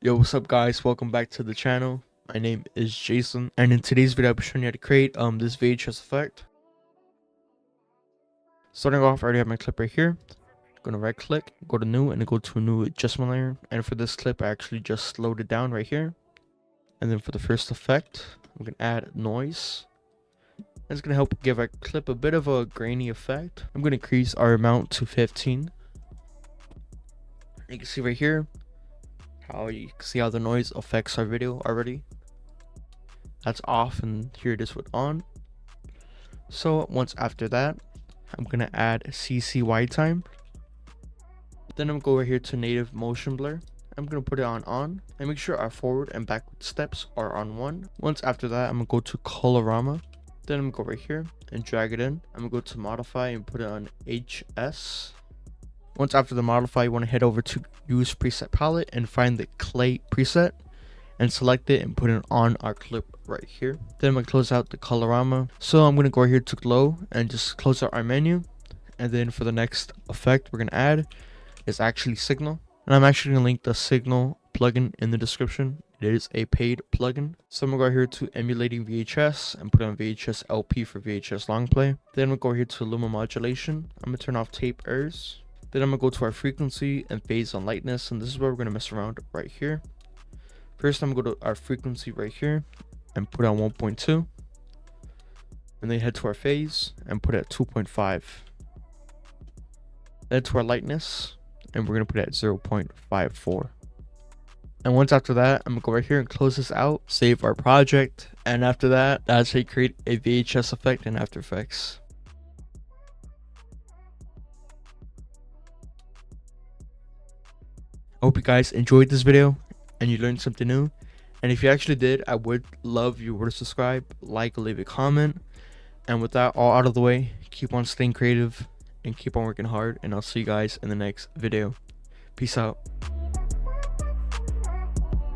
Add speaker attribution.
Speaker 1: Yo, what's up guys? Welcome back to the channel. My name is Jason, and in today's video I'll be showing you how to create this VHS effect. Starting off, I already have my clip right here. I'm gonna right click, go to new, and then go to a new adjustment layer. And for this clip I actually just slowed it down right here. And then for the first effect, I'm gonna add noise. It's gonna help give our clip a bit of a grainy effect. I'm gonna increase our amount to 15. You can see right here you can see how the noise affects our video already. That's off, and here it is with on. So once after that, I'm gonna add CCY time. Then I'm gonna go over here to native motion blur. I'm gonna put it on and make sure our forward and backward steps are on 1. Once after that, I'm gonna go to colorama. Then I'm gonna go right here and drag it in. I'm gonna go to modify and put it on HS. Once after the modify, you want to head over to use preset palette and find the clay preset and select it and put it on our clip right here. Then I'm going to close out the colorama. So I'm going to go here to glow and just close out our menu. And then for the next effect we're going to add is actually signal. And I'm actually going to link the signal plugin in the description. It is a paid plugin. So I'm going to go here to emulating VHS and put on VHS LP for VHS long play. Then I'm going to go here to luma modulation. I'm going to turn off tape errors. Then I'm going to go to our frequency and phase on lightness, and this is where we're going to mess around right here. First, I'm going to go to our frequency right here and put on 1.2. And then head to our phase and put it at 2.5. Then to our lightness, and we're going to put it at 0.54. And once after that, I'm going to go right here and close this out, save our project. And after that, that's how you create a VHS effect in After Effects. I hope you guys enjoyed this video and you learned something new. And if you actually did, I would love you to subscribe, like, or leave a comment. And with that all out of the way, keep on staying creative and keep on working hard. And I'll see you guys in the next video. Peace out.